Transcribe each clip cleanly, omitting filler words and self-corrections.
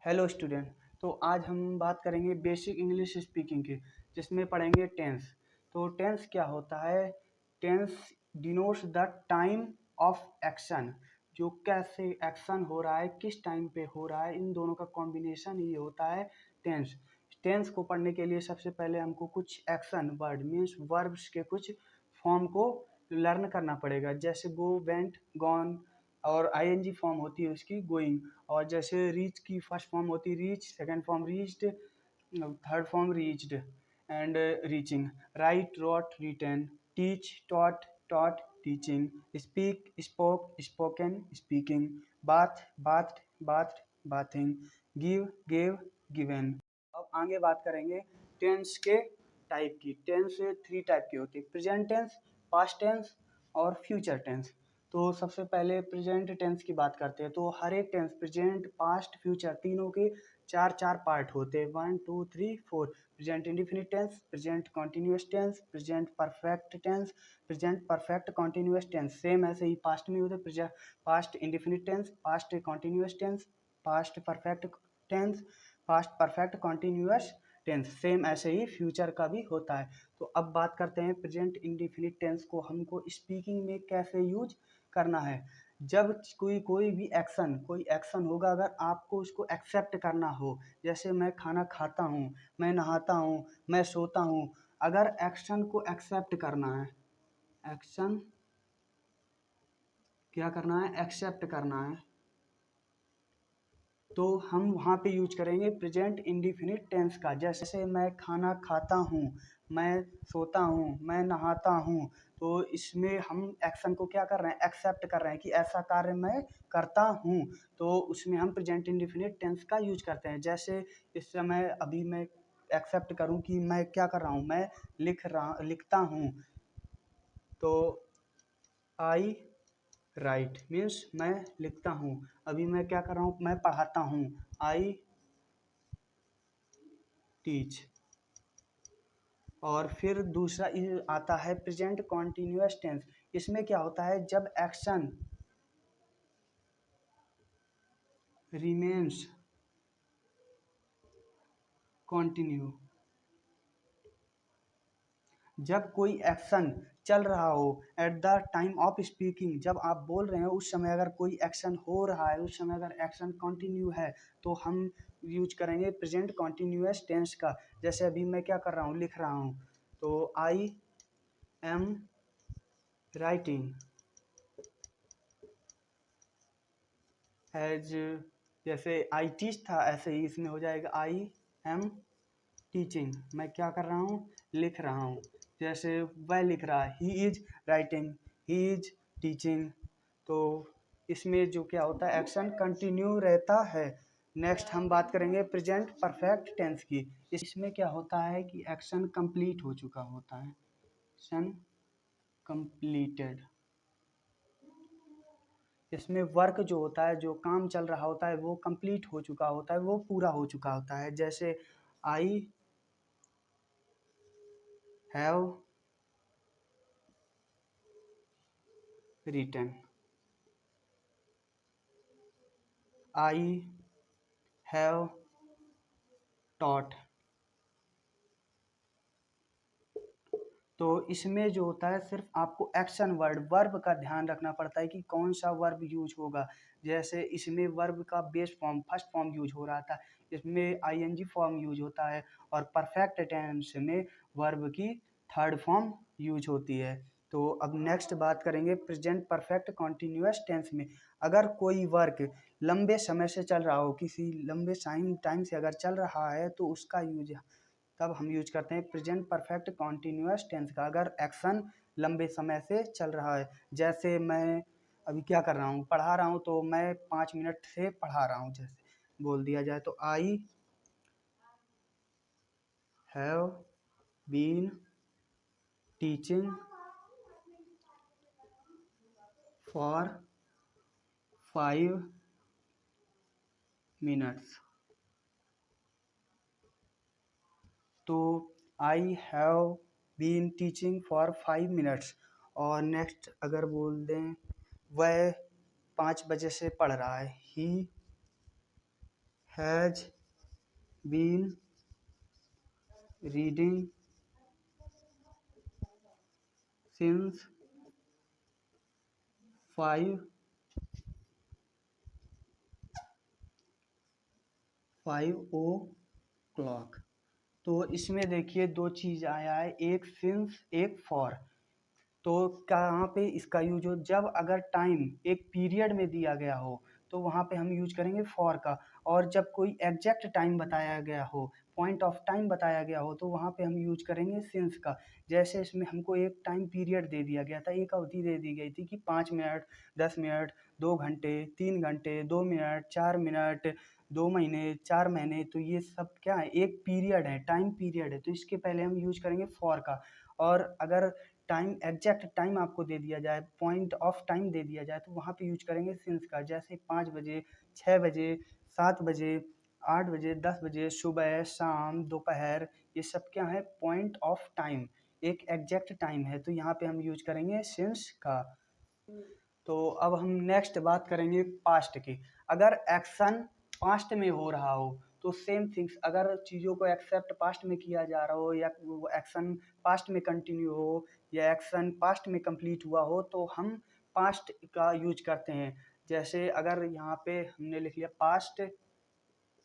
Hello student. तो आज हम बात करेंगे बेसिक इंग्लिश स्पीकिंग की, जिसमें पढ़ेंगे टेंस। तो टेंस क्या होता है? Tense denotes the time of action, जो कैसे एक्शन हो रहा है, किस टाइम पे हो रहा है, इन दोनों का कॉम्बिनेशन ही होता है टेंस। टेंस को पढ़ने के लिए सबसे पहले हमको कुछ एक्शन वर्ड मीन्स वर्ब्स के कुछ फॉर्म को लर्न करना पड़ेगा, जैसे गो, वेंट, गॉन, और आईएनजी फॉर्म होती है उसकी गोइंग। और जैसे रीच की फर्स्ट फॉर्म होती है reach, second form reached, third form reached and reaching. Write, wrote, written. Teach, taught, taught, teaching. Speak, spoke, spoken, speaking. Bath, bathed, bathed, bathing. Give, gave, given. अब आगे बात करेंगे tense के type की। Tense three type की होती है: present tense, past tense और फ्यूचर टेंस। तो सबसे पहले प्रेजेंट टेंस की बात करते हैं। तो हर एक टेंस, प्रेजेंट, पास्ट, फ्यूचर, तीनों के चार चार पार्ट होते हैं, 1 2 3 4। Present indefinite tense, present continuous tense, present perfect tense, present perfect continuous tense. Same ऐसे ही पास्ट में होते हैं: past indefinite tense, past continuous tense, past perfect tense, past perfect continuous tense. Same ऐसे ही फ्यूचर का भी होता है। तो अब बात करते हैं प्रेजेंट इंडिफिनिट टेंस को हमको स्पीकिंग में कैसे यूज करना है। जब कोई भी एक्शन, कोई एक्शन होगा, अगर आपको उसको एक्सेप्ट करना हो, जैसे मैं खाना खाता हूँ, मैं नहाता हूँ, मैं सोता हूँ, अगर एक्शन को एक्सेप्ट करना है, एक्शन क्या करना है, एक्सेप्ट करना है, तो हम वहाँ पे यूज करेंगे प्रेजेंट इंडिफिनिट टेंस का। जैसे मैं खाना खाता हूँ, मैं सोता हूँ, मैं नहाता हूँ, तो इसमें हम एक्शन को क्या कर रहे हैं, एक्सेप्ट कर रहे हैं कि ऐसा कार्य मैं करता हूँ। तो उसमें हम प्रेजेंट इंडिफिनिट टेंस का यूज करते हैं। जैसे इस समय अभी मैं एक्सेप्ट करूँ कि मैं क्या कर रहा हूँ, मैं लिखता हूँ, तो आई राइट मीन्स मैं लिखता हूँ। अभी मैं क्या कर रहा हूँ, मैं पढ़ाता हूँ, आई टीच। और फिर दूसरा आता है प्रेजेंट कॉन्टिन्यूअस टेंस। इसमें क्या होता है, जब एक्शन रिमेन्स कॉन्टिन्यू, जब कोई एक्शन चल रहा हो at the time of speaking, जब आप बोल रहे हैं उस समय अगर कोई एक्शन हो रहा है, उस समय अगर एक्शन कंटिन्यू है, तो हम यूज करेंगे प्रेजेंट कॉन्टिन्यूअस टेंस का। जैसे अभी मैं क्या कर रहा हूँ, लिख रहा हूँ, तो आई एम राइटिंग एज, जैसे आई टीच था, ऐसे ही इसमें हो जाएगा आई एम टीचिंग। मैं क्या कर रहा हूँ, लिख रहा हूँ। जैसे वह लिख रहा है, he is writing, he is teaching. तो इसमें जो क्या होता है, एक्शन कंटिन्यू रहता है। नेक्स्ट हम बात करेंगे प्रेजेंट परफेक्ट टेंस की। इसमें क्या होता है कि एक्शन कंप्लीट हो चुका होता है, एक्शन कंप्लीटेड। इसमें वर्क जो होता है, जो काम चल रहा होता है, वो कंप्लीट हो चुका होता है, वो पूरा हो चुका होता है। जैसे I have written, I have taught. तो इसमें जो होता है, सिर्फ आपको एक्शन वर्ड, वर्ब का ध्यान रखना पड़ता है कि कौन सा वर्ब यूज होगा। जैसे इसमें वर्ब का base form, first form use हो रहा था, इसमें आईएनजी फॉर्म यूज होता है। और परफेक्ट टेंस में वर्ब की थर्ड फॉर्म यूज होती है। तो अब नेक्स्ट बात करेंगे प्रेजेंट परफेक्ट कॉन्टिन्यूअस टेंस में। अगर कोई वर्क लंबे समय से चल रहा हो, किसी लंबे टाइम से अगर चल रहा है, तो उसका यूज तब हम यूज करते हैं प्रेजेंट परफेक्ट कॉन्टिन्यूअस टेंस का, अगर एक्शन लंबे समय से चल रहा है। जैसे मैं अभी क्या कर रहा हूँ, पढ़ा रहा हूँ, तो मैं 5 मिनट से पढ़ा रहा हूँ, जैसे बोल दिया जाए, तो I have been teaching for 5 minutes. तो I have been teaching for 5 minutes. और नेक्स्ट अगर बोल दें, वह 5 बजे से पढ़ रहा है, he has been reading since 5 o'clock। तो इसमें देखिए दो चीज़ आया है, एक सिंस एक फॉर। तो कहाँ पे इसका यूज हो, जब अगर टाइम एक पीरियड में दिया गया हो तो वहाँ पे हम यूज करेंगे फॉर का, और जब कोई एग्जैक्ट टाइम बताया गया हो, पॉइंट ऑफ टाइम बताया गया हो, तो वहाँ पे हम यूज करेंगे सिंस का। जैसे इसमें हमको एक टाइम पीरियड दे दिया गया था, एक अवधि दे दी गई थी कि 5 मिनट, 10 मिनट, 2 घंटे, 3 घंटे, 2 मिनट, 4 मिनट, 2 महीने, 4 महीने। तो ये सब क्या है, एक पीरियड है, टाइम पीरियड है, तो इसके पहले हम यूज करेंगे फॉर का। और अगर टाइम एग्जैक्ट टाइम आपको दे दिया जाए, पॉइंट ऑफ टाइम दे दिया जाए, तो वहाँ पे यूज करेंगे सिंस का। जैसे 5 बजे, 6 बजे, 7 बजे, 8 बजे, 10 बजे, सुबह, शाम, दोपहर, ये सब क्या है, पॉइंट ऑफ टाइम, एक एग्जैक्ट टाइम है, तो यहाँ पे हम यूज करेंगे सिंस का। तो अब हम नेक्स्ट बात करेंगे पास्ट की। अगर एक्शन पास्ट में हो रहा हो तो सेम थिंग्स, अगर चीज़ों को एक्सेप्ट पास्ट में किया जा रहा हो, या वो एक्शन पास्ट में कंटिन्यू हो, या एक्शन पास्ट में कंप्लीट हुआ हो, तो हम पास्ट का यूज करते हैं। जैसे अगर यहाँ पे हमने लिख लिया पास्ट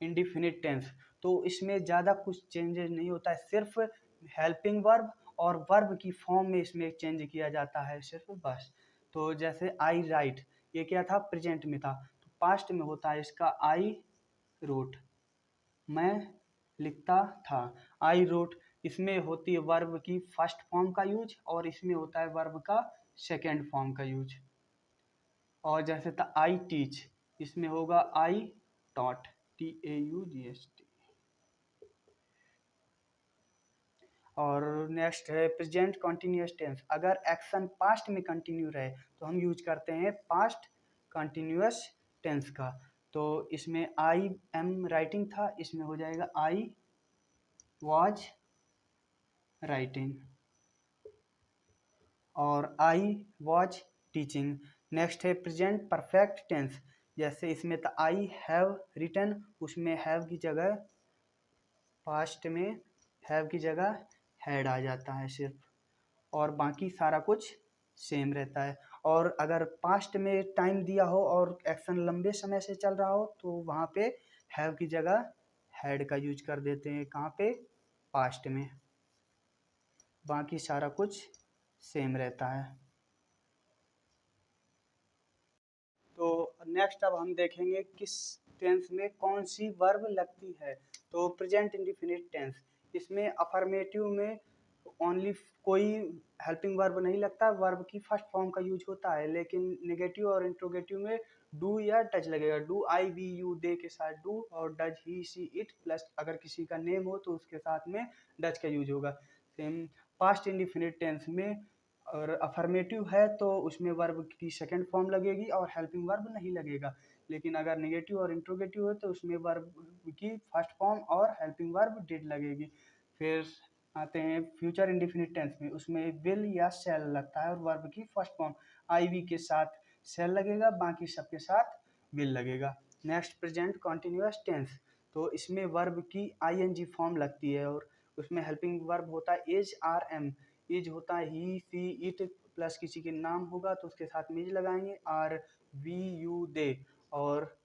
इंडिफिनिट टेंस, तो इसमें ज़्यादा कुछ चेंजेस नहीं होता है, सिर्फ हेल्पिंग वर्ब और वर्ब की फॉर्म में इसमें चेंज किया जाता है सिर्फ, बस। तो जैसे आई राइट, ये क्या था, प्रेजेंट में था, तो पास्ट में होता है इसका आई रोट, मैं लिखता था, आई रोट। इसमें होती है वर्ब की फर्स्ट फॉर्म का यूज, और इसमें होता है वर्ब का सेकेंड फॉर्म का यूज। और जैसे था आई टीच, इसमें होगा आई टॉट, TAUGHT। और नेक्स्ट है प्रेजेंट कंटिन्यूअस टेंस। अगर एक्शन पास्ट में कंटिन्यू रहे तो हम यूज करते हैं पास्ट कंटिन्यूअस टेंस का। तो इसमें आई एम राइटिंग था, इसमें हो जाएगा आई वॉज राइटिंग, और आई वॉज टीचिंग। नेक्स्ट है प्रेजेंट परफेक्ट टेंस। जैसे इसमें था आई हैव रिटन, उसमें हैव की जगह, पास्ट में हैव की जगह हैड आ जाता है सिर्फ, और बाकी सारा कुछ सेम रहता है। और अगर पास्ट में टाइम दिया हो और एक्शन लंबे समय से चल रहा हो, तो वहाँ पे हैव की जगह हैड का यूज कर देते हैं, कहाँ पे, पास्ट में। बाकी सारा कुछ सेम रहता है। तो नेक्स्ट अब हम देखेंगे किस टेंस में कौन सी वर्ब लगती है। तो प्रेजेंट इंडिफिनिट टेंस, इसमें अफर्मेटिव में ओनली कोई हेल्पिंग वर्ब नहीं लगता, वर्ब की फर्स्ट फॉर्म का यूज होता है। लेकिन नेगेटिव और इंट्रोगेटिव में डू या डज लगेगा। Do I we you they के साथ डू, और does he see it, plus अगर किसी का नेम हो तो उसके साथ में डज का यूज होगा। सेम पास्ट इंडिफिनिट टेंस में, और अफर्मेटिव है तो उसमें वर्ब की सेकंड फॉर्म लगेगी और हेल्पिंग वर्ब नहीं लगेगा। लेकिन अगर नेगेटिव और इंट्रोगेटिव है तो उसमें वर्ब की फर्स्ट फॉर्म और हेल्पिंग वर्ब डिड लगेगी। फिर आते हैं फ्यूचर इंडिफिनिट टेंस में, उसमें विल या शैल लगता है, और वर्ब की फर्स्ट फॉर्म आई वी के साथ शैल लगेगा, बाकी सबके साथ विल लगेगा। नेक्स्ट प्रेजेंट कॉन्टिन्यूअस टेंस, तो इसमें वर्ब की आईएनजी फॉर्म लगती है, और उसमें हेल्पिंग वर्ब होता है इज आर एम। इज होता है ही सी इट, प्लस किसी के नाम होगा तो उसके साथ में इज लगाएंगे, आर वी यू दे, और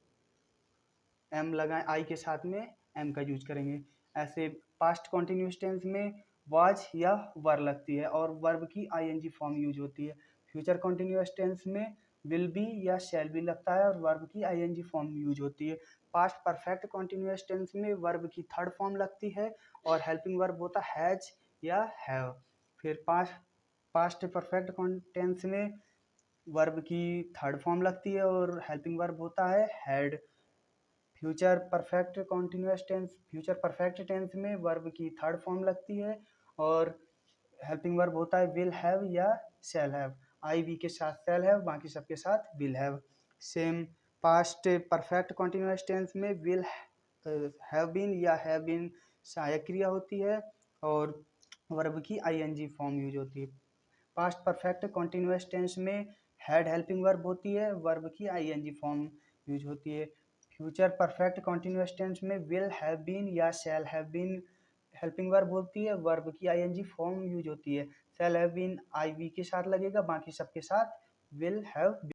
एम लगाए, आई के साथ में एम का यूज करेंगे। ऐसे पास्ट कॉन्टिन्यूस टेंस में वाज या वर लगती है और वर्ब की आईएनजी फॉर्म यूज होती है। फ्यूचर कॉन्टिन्यूस टेंस में विल बी या शैल बी लगता है और वर्ब की आईएनजी फॉर्म यूज होती है। पास्ट परफेक्ट कॉन्टिन्यूस टेंस में वर्ब की थर्ड फॉर्म लगती है और हेल्पिंग वर्ब होता है हैज या हैव। फिर पास्ट परफेक्ट टेंस में वर्ब की थर्ड फॉर्म लगती है और हेल्पिंग वर्ब होता है हैड। फ्यूचर परफेक्ट टेंस में वर्ब की थर्ड फॉर्म लगती है और हेल्पिंग वर्ब होता है विल हैव या शैल हैव। आई वी के साथ शैल हैव, बाकी सबके साथ will have. Same past perfect continuous tense में विल हैव बीन या हैव बीन सहायक क्रिया होती है और वर्ब की आईएनजी फॉर्म यूज होती है। पास्ट परफेक्ट कॉन्टिन्यूअस टेंस में हैड हेल्पिंग वर्ब होती है, वर्ब की आईएनजी फॉर्म यूज होती है। फ्यूचर परफेक्ट कॉन्टिन्यूअस टेंस में विल हैव बीन या shall have been helping verb होती है, वर्ब की आईएनजी फॉर्म यूज होती है। Shall have been I we के साथ लगेगा, बाकी सबके साथ विल हैव